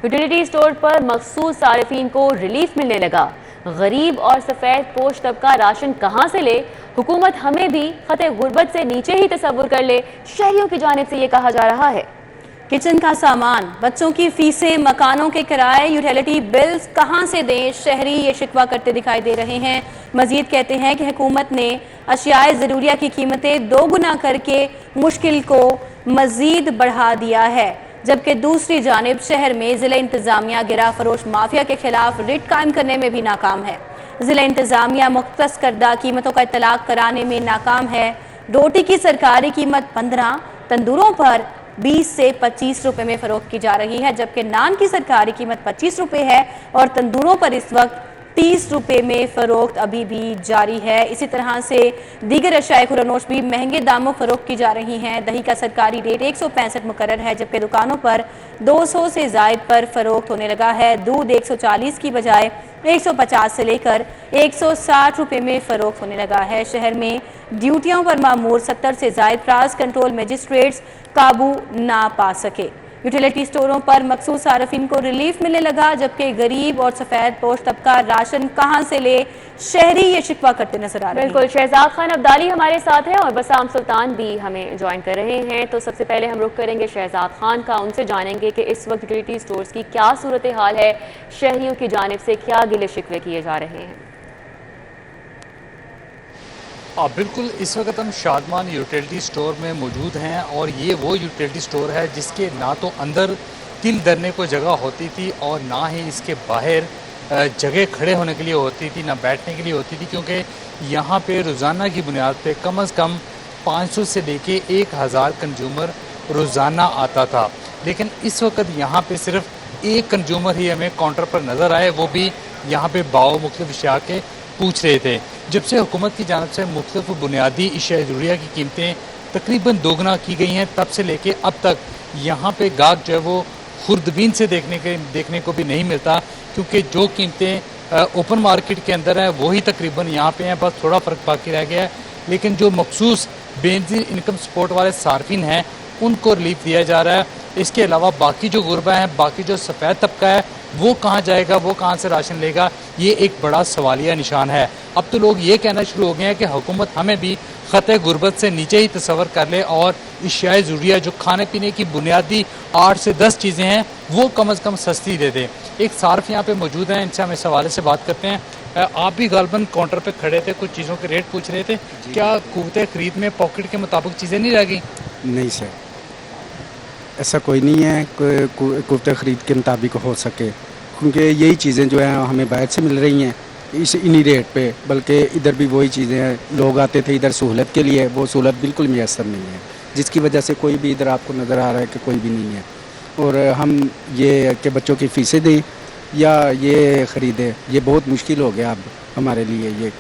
Utility store पर मखसूस सारिफीन को रिलीफ मिलने लगा। गरीब और सफ़ेद पोश तबका राशन कहाँ से ले? हुकूमत हमें भी खते गुर्बत से नीचे ही तस्वुर कर ले, शहरियों की जानिब से ये कहा जा रहा है। किचन का सामान, बच्चों की फीसें, मकानों के किराए, यूटिलिटी बिल्स कहां से दें? शहरी ये शिकवा करते दिखाई दे रहे हैं। मजीद कहते हैं कि हुकूमत ने अशियाए ज़रूरिया की कीमतें दोगुना करके मुश्किल को मजीद बढ़ा दिया है, जबकि दूसरी जानिब शहर में ज़िला इंतज़ामिया गिरा फरोश माफिया के खिलाफ रिट कायम करने में भी नाकाम है। ज़िला इंतज़ामिया मुख्तस करदा कीमतों का इतलाक कराने में नाकाम है। रोटी की सरकारी कीमत 15, तंदूरों पर 20 से 25 रुपए में फरोख्त की जा रही है, जबकि नान की सरकारी कीमत 25 रुपए है और तंदूरों पर इस वक्त 30 रुपए में फरोख्त अभी भी जारी है। इसी तरह से दीगर अशाए खुरानोश भी महंगे दामों फरोख्त की जा रही हैं। दही का सरकारी रेट 165 मुकर्रर है, जबकि दुकानों पर 200 से जायद पर फरोख्त होने लगा है। दूध 140 की बजाय 150 से लेकर 160 रुपए में फरोख्त होने लगा है। शहर में ड्यूटियों पर मामूर 70 से जायद प्राइस कंट्रोल मजिस्ट्रेट्स काबू ना पा सके। यूटिलिटी स्टोरों पर मखसूस सार्फिन को रिलीफ मिलने लगा, जबकि गरीब और सफ़ेद पोश तबका राशन कहाँ से ले? शहरी ये शिकवा करते नजर आ रहे हैं। बिल्कुल, शहजाद खान अब्दाली हमारे साथ हैं और बसाम सुल्तान भी हमें ज्वाइन कर रहे हैं। तो सबसे पहले हम रुख करेंगे शहजाद खान का, उनसे जानेंगे कि इस वक्त यूटिलिटी स्टोर्स की क्या सूरत हाल है, शहरियों की जानिब से क्या गिले शिकवे किए जा रहे हैं। बिल्कुल, इस वक्त हम शादमान यूटिलिटी स्टोर में मौजूद हैं और ये वो यूटिलिटी स्टोर है जिसके ना तो अंदर तिल धरने को जगह होती थी और ना ही इसके बाहर जगह खड़े होने के लिए होती थी, ना बैठने के लिए होती थी, क्योंकि यहाँ पे रोज़ाना की बुनियाद पे कम से कम 500 से लेके 1000 कंज्यूमर रोज़ाना आता था। लेकिन इस वक्त यहाँ पे सिर्फ एक कंज्यूमर ही हमें काउंटर पर नज़र आए, वो भी यहाँ पे बाव मुख्तलिफ अशिया के पूछ रहे थे। जब से हुकूमत की जानब से मुख्तलिफ बुनियादी अशिया ज़रूरिया की कीमतें तकरीबन दोगुना की गई हैं, तब से लेके अब तक यहाँ पे गाहक जो है वो खुर्दबीन से देखने को भी नहीं मिलता, क्योंकि जो कीमतें ओपन मार्केट के अंदर हैं वही तकरीबन यहाँ पे हैं, बस थोड़ा फ़र्क बाकी रह गया है। लेकिन जो मखसूस बेनज़ीर इनकम सपोर्ट वाले सार्फिन हैं उनको रिलीफ दिया जा रहा है। इसके अलावा बाकी जो गुरबा हैं, बाकी जो सफ़ेद तबका है, वो कहाँ जाएगा, वो कहाँ से राशन लेगा, ये एक बड़ा सवालिया निशान है। अब तो लोग ये कहना शुरू हो गए हैं कि हुकूमत हमें भी ख़ते गुरबत से नीचे ही तस्वर कर ले और अशियाए ज़रूरिया जो खाने पीने की बुनियादी 8 से 10 चीज़ें हैं वो कम से कम सस्ती दे दे। एक सार्फ यहाँ पे मौजूद हैं, इनसे हम इस हवाले से बात करते हैं। आप भी गालबन काउंटर पे खड़े थे, कुछ चीज़ों के रेट पूछ रहे थे, क्या कुव्वते ख़रीद में पॉकेट के मुताबिक चीज़ें नहीं रह गई? नहीं सर, ऐसा कोई नहीं है कुव्वते ख़रीद के मुताबिक हो सके, क्योंकि यही चीज़ें जो हैं हमें बाहर से मिल रही हैं इन्हीं रेट पे, बल्कि इधर भी वही चीज़ें हैं। लोग आते थे इधर सहूलत के लिए, वो सहूलत बिल्कुल मैसर नहीं है, जिसकी वजह से कोई भी इधर आपको नज़र आ रहा है कि कोई भी नहीं है। और हम ये कि बच्चों की फ़ीसें दें या ये ख़रीदें, ये बहुत मुश्किल हो गया अब हमारे लिए ये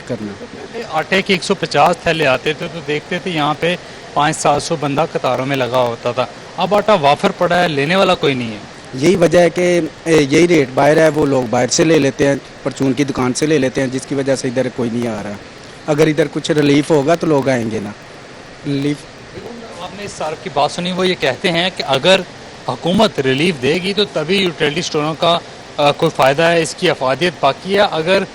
करना। आटे के 150 थैले आते थे तो देखते थे यहाँ पे 500-700 बंदा कतारों में लगा होता था। अब आटा वाफर पड़ा है, लेने वाला कोई नहीं है। यही वजह है कि यही रेट बाहर है, वो लोग बाहर से ले लेते हैं, परचून की दुकान से ले लेते हैं, जिसकी वजह से इधर कोई नहीं आ रहा। अगर इधर कुछ रिलीफ होगा तो लोग आएंगे ना। रिलीफ आपने इस सार्फ की बात सुनी, वो ये कहते हैं कि अगर हुकूमत रिलीफ देगी तो तभी यूटिलिटी स्टोरों का कोई फ़ायदा है, इसकी अफादियत बाकी है। अगर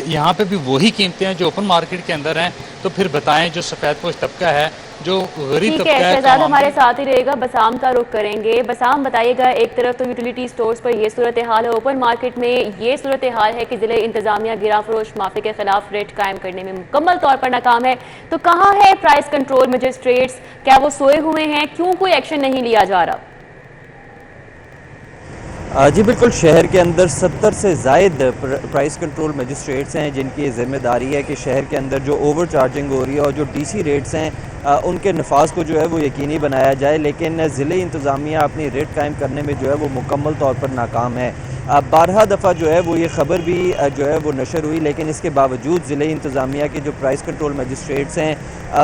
यहाँ पे भी वही कीमतें हैं जो ओपन मार्केट के अंदर हैं तो फिर बताएं जो सफ़ेद पोश तबका है, जो गरीब तबका है। शहजाद हमारे साथ ही रहेगा, बसाम का रुख करेंगे। बसाम बताइएगा, एक तरफ तो यूटिलिटी स्टोर्स पर ये सूरत हाल है, ओपन मार्केट में ये सूरत हाल है कि ज़िले इंतज़ामिया गिरा फरोश माफी के खिलाफ रेट कायम करने में मुकम्मल तौर पर नाकाम है। तो कहाँ है प्राइस कंट्रोल मजिस्ट्रेट्स, क्या वो सोए हुए हैं, क्यों कोई एक्शन नहीं लिया जा रहा? जी बिल्कुल, शहर के अंदर 70 से ज़ायद प्राइस कंट्रोल मजिस्ट्रेट्स हैं जिनकी ज़िम्मेदारी है कि शहर के अंदर जो ओवर चार्जिंग हो रही है और जो डीसी रेट्स हैं उनके नफाज को जो है वो यकीनी बनाया जाए। लेकिन ज़िले इंतज़ामिया अपनी रेट कायम करने में जो है वो मुकम्मल तौर पर नाकाम है। 12 दफ़ा जो है वो ये ख़बर भी जो है वो नशर हुई, लेकिन इसके बावजूद ज़िले इंतज़ामिया के जो प्राइस कंट्रोल मजिस्ट्रेट्स हैं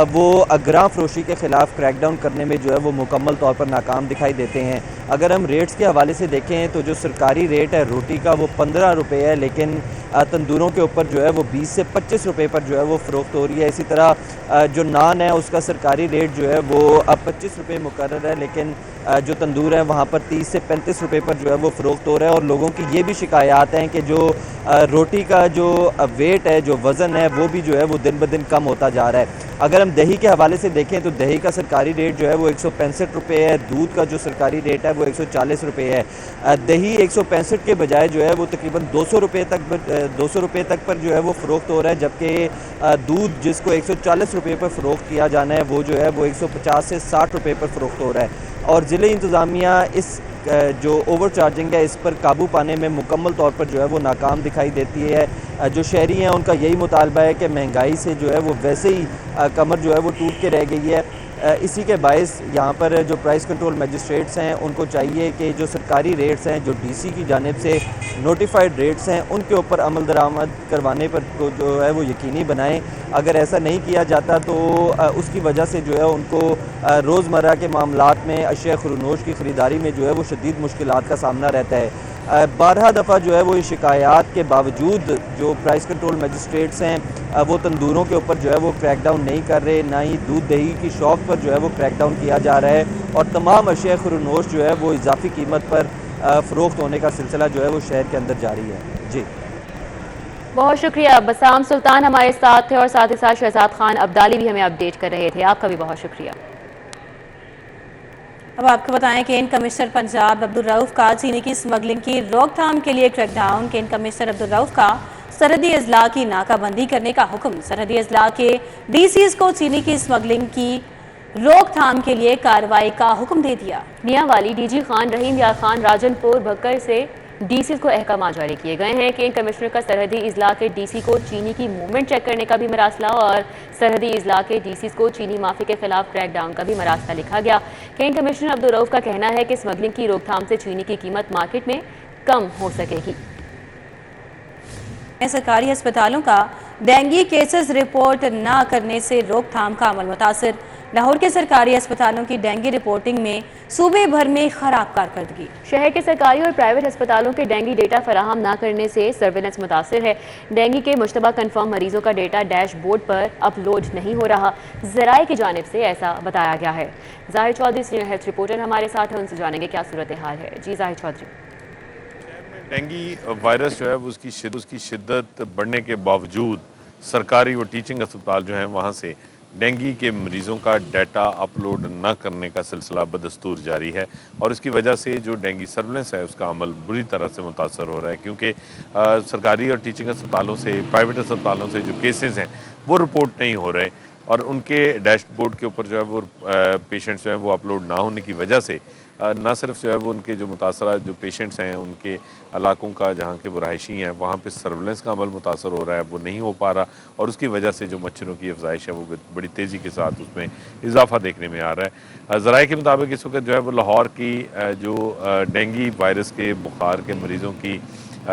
वो अगरा फरोशी के ख़िलाफ़ क्रैकडाउन करने में जो है वो मुकम्मल तौर पर नाकाम दिखाई देते हैं। अगर हम रेट्स के हवाले से देखें तो जो सरकारी रेट है रोटी का वो 15 रुपये है, लेकिन तंदूरों के ऊपर जो है वो 20 से 25 रुपये पर जो है वो फ़रोख्त हो रही है। इसी तरह जो नान है उसका सरकारी रेट जो है वो अब 25 रुपये मुकर्रर है, लेकिन जो तंदूर है वहाँ पर 30 से 35 रुपये पर जो है वो फ़रोख्त हो रहा है। और लोगों की ये भी शिकायत हैं कि जो रोटी का जो वेट है, जो वज़न है, वो भी जो है वो दिन ब दिन कम होता जा रहा है। अगर हम दही के हवाले से देखें तो दही का सरकारी रेट जो है वो 165 रुपये है, दूध का जो सरकारी रेट है वो 140 रुपये है। दही 165 के बजाय जो है वो तकरीबन 200 रुपये तक पर जो है वो फ़रोख्त हो रहा है, जबकि दूध जिसको 140 रुपये पर फ़रोख्त किया जाना है वो जो है वो 150 से 60 रुपये पर फ़रोख्त हो रहा है। और ज़िले इंतज़ामिया इस जो ओवर चार्जिंग है इस पर काबू पाने में मुकम्मल तौर पर जो है वो नाकाम दिखाई देती है। जो शहरी हैं उनका यही मुतालबा है कि महंगाई से जो है वो वैसे ही कमर जो है वो टूट के रह गई है। इसी के बायस यहाँ पर जो प्राइस कंट्रोल मजिस्ट्रेट्स हैं उनको चाहिए कि जो सरकारी रेट्स हैं, जो डीसी की जानिब से नोटिफाइड रेट्स हैं, उनके ऊपर अमल दरामद करवाने पर जो है वो यकीनी बनाएं। अगर ऐसा नहीं किया जाता तो उसकी वजह से जो है उनको रोज़मर्रा के मामलात में अशिया खुरनोश की ख़रीदारी में जो है वो शदीद मुश्किलात का सामना रहता है। 12 दफ़ा जो है वो ये शिकायत के बावजूद जो प्राइस कंट्रोल मजिस्ट्रेट्स हैं वो तंदूरों के ऊपर जो है वो क्रैकडाउन नहीं कर रहे, ना ही दूध दही की शॉप पर जो है वो क्रैकडाउन किया जा रहा है। और तमाम अशिया खुरनोश जो है वो इजाफी कीमत पर फ़रोख्त होने का सिलसिला जो है वो शहर के अंदर जारी है। जी, बहुत शुक्रिया। बसाम सुल्तान हमारे साथ थे और साथ ही साथ शहजाद खान अब्दाली भी हमें अपडेट कर रहे थे। आपका भी बहुत शुक्रिया। अब आपको बताएं कि केंट कमिश्नर पंजाब अब्दुल रऊफ का चीनी की स्मगलिंग की रोकथाम के लिए crackdown. Kent commissioner Abdul Rauf का सरहदी अजला की नाकाबंदी करने का हुक्म। सरहदी अजला के डीसीज को चीनी की स्मगलिंग की रोकथाम के लिए कार्रवाई का हुक्म दे दिया। मियांवाली डीजी खान रहीम यार खान राजनपुर भक्कर से डीसी को अहकाम जारी किए गए हैं। केंट कमिश्नर का सरहदी इजला के डीसी को चीनी की मूवमेंट चेक करने का भी मरासला और सरहदी इजला के डीसी को चीनी माफी के खिलाफ क्रैकडाउन का भी मरासला लिखा गया। केंट कमिश्नर अब्दुल रऊफ का कहना है कि स्मगलिंग की रोकथाम से चीनी की कीमत मार्केट में कम हो सकेगी। सरकारी अस्पतालों का डेंगू केसेस रिपोर्ट न करने से रोकथाम का अमल मुतासिर। लाहौर के सरकारी अस्पतालों की डेंगू रिपोर्टिंग में सूबे भर में खराब कारकर्दगी। शहर के सरकारी और प्राइवेट अस्पतालों के डेंगू डेटा फराहम न करने से सर्विलेंस मुतासिर है। डेंगू के मुश्तबा कन्फर्म मरीजों का डेटा डैशबोर्ड पर अपलोड नहीं हो रहा, ज़राए की जानिब से ऐसा बताया गया है। जाहिर चौधरी सीनियर हेल्थ रिपोर्टर हमारे साथ हैं, उनसे जानेंगे क्या सूरत हाल है। जी जाहिर चौधरी। डेंगू वायरस जो है वो उसकी शिद्दत बढ़ने के बावजूद सरकारी और टीचिंग अस्पताल जो हैं वहाँ से डेंगू के मरीज़ों का डाटा अपलोड न करने का सिलसिला बदस्तूर जारी है। और इसकी वजह से जो डेंगू सर्विलेंस है उसका अमल बुरी तरह से मुतासर हो रहा है, क्योंकि सरकारी और टीचिंग अस्पतालों से, प्राइवेट अस्पतालों से जो केसेस हैं वो रिपोर्ट नहीं हो रहे और उनके डैशबोर्ड के ऊपर जो है वो पेशेंट्स जो है वो अपलोड ना होने की वजह से ना सिर्फ जो है वो उनके जो मुतासरा जो पेशेंट्स हैं उनके इलाकों का जहाँ के वो रहायशी हैं वहाँ पे सर्विलेंस का अमल मुतासर हो रहा है, वो नहीं हो पा रहा और उसकी वजह से जो मच्छरों की अफजाइश है वो बड़ी तेज़ी के साथ उसमें इजाफा देखने में आ रहा है। ज़राए के मुताबिक इस वक्त जो है वो लाहौर की जो डेंगू वायरस के बुखार के मरीज़ों की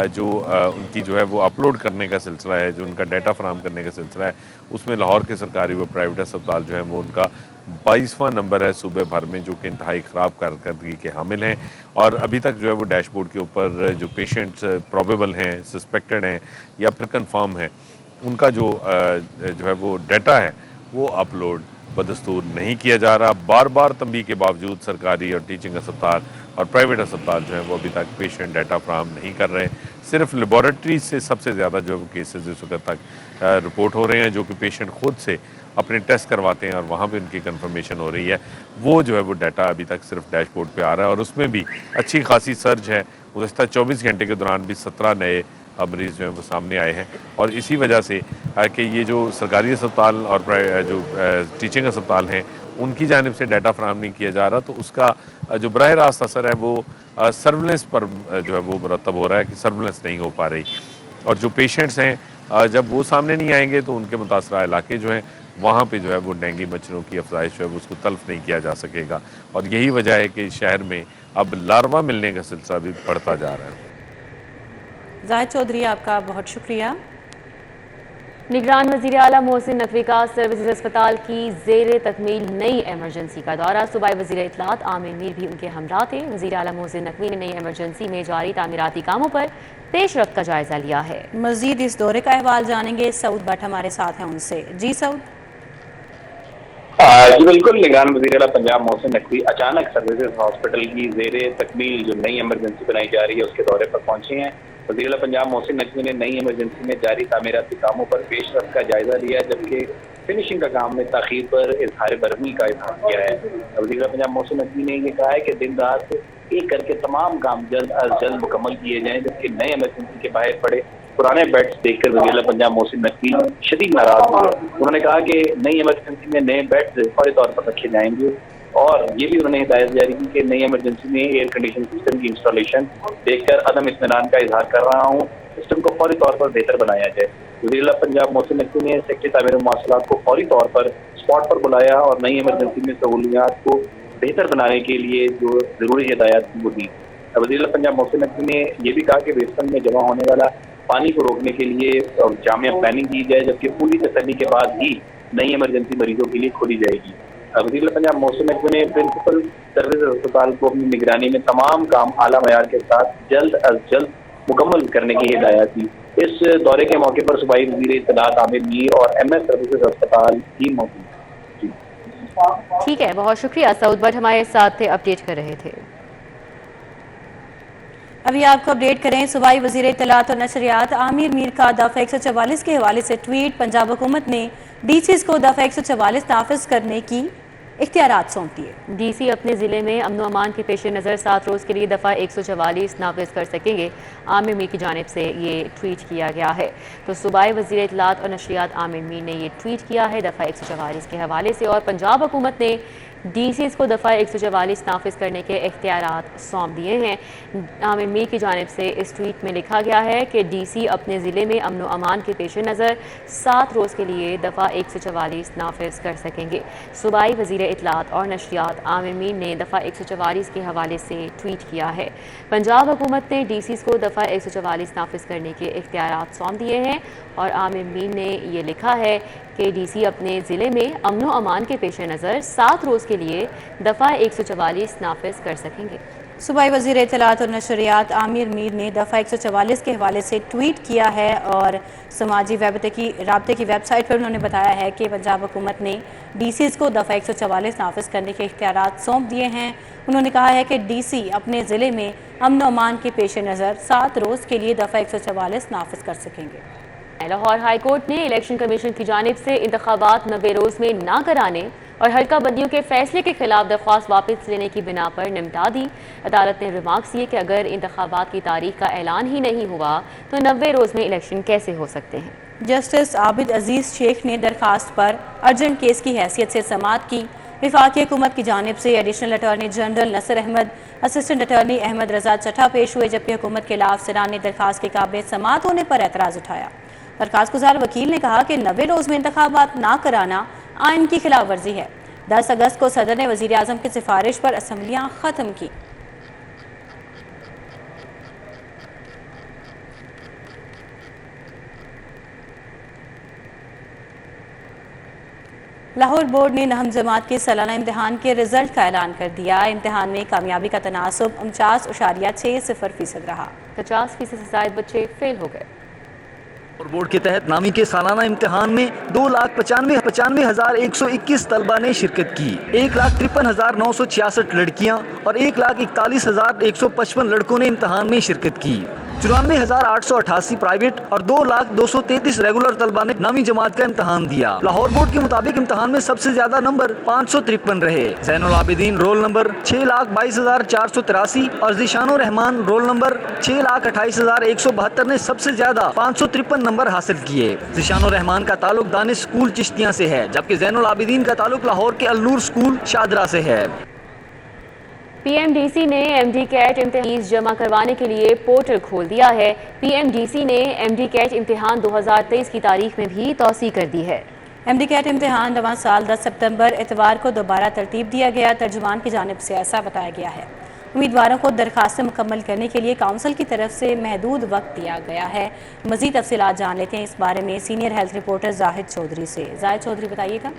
जो उनकी जो है वो अपलोड करने का सिलसिला है, जो उनका डाटा फराहम करने का सिलसिला है, उसमें लाहौर के सरकारी व प्राइवेट अस्पताल जो है वो उनका 22वां नंबर है सूबे भर में, जो कि इंतहाई ख़राब कारकर्दगी के हामिल हैं। और अभी तक जो है वो डैशबोर्ड के ऊपर जो पेशेंट्स प्रॉबेबल हैं, सस्पेक्टेड हैं या फिर कंफर्म हैं, उनका जो है वो डाटा है वो अपलोड बदस्तूर नहीं किया जा रहा। बार बार तंबीह के बावजूद सरकारी और टीचिंग अस्पताल और प्राइवेट अस्पताल जो है वो अभी तक पेशेंट डाटा फराहम नहीं कर रहे। सिर्फ लेबॉरेटरी से सबसे ज़्यादा जो है वो केसेस इस वक्त तक रिपोर्ट हो रहे हैं, जो कि पेशेंट खुद से अपने टेस्ट करवाते हैं और वहाँ पे उनकी कंफर्मेशन हो रही है। वो जो है वो डाटा अभी तक सिर्फ डैशबोर्ड पे आ रहा है और उसमें भी अच्छी खासी सर्ज है। गुज़श्ता 24 घंटे के दौरान भी 17 नए मरीज़ जो हैं वो सामने आए हैं और इसी वजह से कि ये जो सरकारी अस्पताल और जो टीचिंग अस्पताल हैं उनकी जानिब से डाटा फराहम नहीं किया जा रहा, तो उसका जो बराह रास्त असर है वो सर्विलेंस पर जो है वो मुरतब हो रहा है कि सर्विलेंस नहीं हो पा रही। और जो पेशेंट्स हैं जब वो सामने नहीं आएंगे तो उनके मुतासरा इलाके जो हैं वहाँ पे जो है वो डेंगू मच्छरों की अफजाइश जो है वो उसको तल्फ नहीं किया जा सकेगा और यही वजह है कि शहर में अब लार्वा मिलने का सिलसिला भी बढ़ता जा रहा है। जाहिद चौधरी, आपका बहुत शुक्रिया। निगरान वज़ीर आला मोहसिन नकवी का सर्विसेज अस्पताल की ज़ेर तकमील नई एमरजेंसी का दौरा। सूबाई वज़ीर इत्तलात आमिर मीर भी उनके हमरा थे। वज़ीर आला मोहसिन नकवी ने नई एमरजेंसी में जारी तामीराती कामों पर पेशरफ्त का जायजा लिया है। मजीद इस दौरे का अहवाल जानेंगे, सऊद भट्ट हमारे साथ हैं उनसे। जी सऊद। जी बिल्कुल, निगरान वज़ीर आला पंजाब मोहसिन नकवी अचानक सर्विसेज हॉस्पिटल की ज़ेर तकमील जो नई एमरजेंसी बनाई जा रही है उसके दौरे पर पहुंचे हैं। वज़ीर आला पंजाब मोहसिन नकवी ने नई एमरजेंसी में जारी तामीराती कामों पर पेशरफ्त का जायजा लिया, जबकि फिनिशिंग का काम में ताख़ीर पर इजहार बरहमी का इज़हार किया है। वज़ीर आला पंजाब मोहसिन नकवी ने ये कहा है कि दिन रात एक करके तमाम काम जल्द अज जल्द मुकम्मल किए जाएँ, जबकि नए एमरजेंसी के बाहर पड़े पुराने बेड्स देखकर वज़ीर आला पंजाब मोहसिन नकवी शदीद नाराज हुए। उन्होंने कहा कि नई इमरजेंसी में नए बेड्स फौरी तौर पर रखे जाएंगे और ये भी उन्होंने हिदायत जारी की कि नई इमरजेंसी में एयर कंडीशन सिस्टम की इंस्टॉलेशन देखकर अदम इत्मीनान का इजहार कर रहा हूँ, सिस्टम को फौरी तौर पर बेहतर बनाया जाए। वज़ीर आला पंजाब मोहसिन नकवी ने सेक्रेटरी तामीर मवासलात को फौरी तौर पर स्पॉट पर बुलाया और नई इमरजेंसी में सहूलियात को बेहतर बनाने के लिए जो ज़रूरी हिदायत थी वो दी। वज़ीर आला पंजाब मोहसिन नकवी ने यह भी कहा कि वेस्टर्न में जमा होने वाला पानी को रोकने के लिए जामिया प्लानिंग की जाए, जबकि पूरी तसल्ली के बाद ही नई इमरजेंसी मरीजों के लिए खोली जाएगी। वज़ीर आला पंजाब मोहसिन नकवी ने प्रिंसिपल सर्विस अस्पताल को अपनी निगरानी में तमाम काम आला मयार के साथ जल्द अज जल्द मुकम्मल करने की हिदायत दी। इस दौरे के मौके पर सूबाई वज़ीर इत्तलात आमिर मीर और MS सर्विसेज अस्पताल भी मौजूद। ठीक है, बहुत शुक्रिया। सऊद भट्ट हमारे साथ थे, अपडेट कर रहे थे। अभी आपको अपडेट करें, सूबाई वज़ीर इत्तलात और नशरियात आमिर मीर का दफ़ा 144 के हवाले से ट्वीट। पंजाब हुकूमत ने DCs को दफ़ा 144 नाफिज करने की इख्तियारात सौंप दिए। DC अपने ज़िले में अमन अमान के पेश नज़र 7 रोज़ के लिए दफ़ा 144 नाफिज कर सकेंगे। आमिर मीर की जानिब से ये ट्वीट किया गया है। तो सूबाई वज़ीर इत्तलात और नशरियात आमिर मीर ने ये ट्वीट किया है दफ़ा 144 के हवाले से, और पंजाब हुकूमत ने DCs को दफ़ा 144 नाफिज करने के इख्तियारात सौंप दिए हैं। आमिर मीर की जानिब से इस ट्वीट में लिखा गया है कि DC अपने ज़िले में अमन अमान के पेश नज़र 7 रोज़ के लिए दफ़ा 144 नाफिज कर सकेंगे। सूबाई वज़ीर इत्तलात और नशरियात आमिर मीर ने दफ़ा 144 के हवाले से ट्वीट किया है। पंजाब हुकूमत ने DCs को दफ़ा 144 नाफिज करने के इख्तियारात सौंप दिए हैं और आमिर मीर ने यह लिखा है कि DC अपने ज़िले में अमन अमान के पेश नज़र 7 रोज़ के लिए दफ़ा 144 नाफिज कर सकेंगे। सूबाई वज़ीर इत्तलात और नशरियात आमिर मीर ने दफ़ा 144 के हवाले से ट्वीट किया है और समाजी राब्ते की वेबसाइट पर उन्होंने बताया है कि पंजाब हुकूमत ने DCs को दफ़ा 144 नाफिज करने के इख्तियारात सौंप दिए हैं। उन्होंने कहा है कि DC अपने ज़िले में अमन अमान के पेश नज़र 7 रोज़ के लिए दफ़ा 144 नाफिज कर सकेंगे। लाहौर हाई कोर्ट ने इलेक्शन कमीशन की जानिब से इंतखाबात 90 रोज़ में ना कराने और हल्का बंदियों के फैसले के खिलाफ दरख्वास्त वापस लेने की बिना पर निमटा दी। अदालत ने रिमार्क्स दिए कि अगर इंतखाबात की तारीख का ऐलान ही नहीं हुआ तो 90 रोज़ में इलेक्शन कैसे हो सकते हैं। जस्टिस आबिद अजीज़ शेख ने दरखास्त पर अर्जेंट केस की हैसियत से समाअत की। वफाकी हुकूमत की जानिब से एडिशनल अटॉर्नी जनरल नसर अहमद, असिस्टेंट अटॉर्नी अहमद रजा चट्टा पेश हुए, जबकि हुकूमत के खिलाफ सरान ने दरखास्त के काबिल समाअत होने पर एतराज़ उठाया। दरखास्त गुजार वकील ने कहा कि 90 रोज़ में इंतखाबात ना कराना आइन की खिलाफ वर्जी है। 10 अगस्त को सदर ने वज़ीर आज़म की सिफारिश पर असम्बलियाँ ख़त्म की। लाहौर बोर्ड ने 9वीं जमात के सालाना इम्तिहान के रिजल्ट का ऐलान कर दिया। इम्तिहान में कामयाबी का तनासुब 49.60% रहा। 50% से ज़ायद बच्चे फेल हो गए। और बोर्ड के तहत 9वीं के सालाना इम्तिहान में 2,95,121 तलबा ने शिरकत की। 1,53,966 लड़कियां और 1,41,155 लड़कों ने इम्तिहान में शिरकत की। 94,888 प्राइवेट और 2,233 रेगुलर तलबा ने 9वीं जमात का इम्तिहान दिया। लाहौर बोर्ड के मुताबिक इम्तिहान में सबसे ज्यादा नंबर 553 रहे। जैनुल आबिदीन रोल नंबर 6,22,483 और ज़ीशानुर रहमान रोल नंबर 6,28,172 ने सबसे ज्यादा 553 नंबर हासिल किए। ज़ीशानुर रहमान का ताल्लुक दानिश स्कूल चिश्तियां से है, जबकि जैनुल आबिदीन का ताल्लुक लाहौर के अल-नूर स्कूल शादरा से है। PMDC ने MD-CAT इम्तिहान जमा करवाने के लिए पोर्टल खोल दिया है। PMDC ने MD-CAT इम्तिहान 2023 की तारीख में भी तौसी कर दी है। MD-CAT इम्तिहान रवां साल 10 सितंबर इतवार को दोबारा तरतीब दिया गया। तर्जुमान की जानिब से ऐसा बताया गया है। उम्मीदवारों को दरखास्तें मुकम्मल करने के लिए काउंसिल की तरफ से महदूद वक्त दिया गया है। मज़ीद तफसीलात जान लेते हैं इस बारे में senior health reporter Zahid Chaudhry से। जाहिद चौधरी, बताइएगा।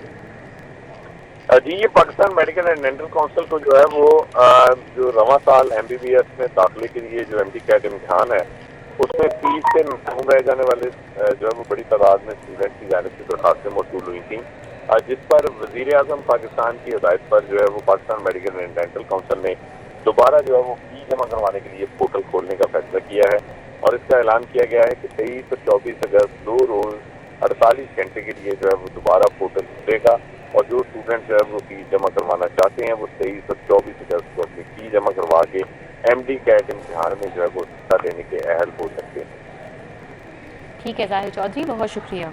जी, ये Pakistan medical and dental council को जो है वो जो रवां साल MBBS में दाखिले के लिए जो MD कैट इम्तिहान है उसमें फीस से महरूम रह जाने वाले जो है वो बड़ी तादाद में स्टूडेंट की जानिब से दरखास्तें मौसूल हुई थी, जिस पर वज़ीर आज़म पाकिस्तान की हिदायत पर जो है वो Pakistan medical and dental council ने दोबारा जो है वो फी जमा करवाने के लिए पोर्टल खोलने का फैसला किया है और इसका ऐलान किया गया है कि 23 और 24 अगस्त 2 रोज 48 घंटे के लिए जो है वो दोबारा पोर्टल खुलेगा और जो स्टूडेंट जो है वो फीस जमा करवाना चाहते हैं वो 23 और 24 अगस्त को अपनी फीस जमा करवा के MD कैट इम्तिहान में जो है वो हिस्सा लेने के अहल हो सकते हैं। ठीक है जाहिद चौधरी, बहुत शुक्रिया।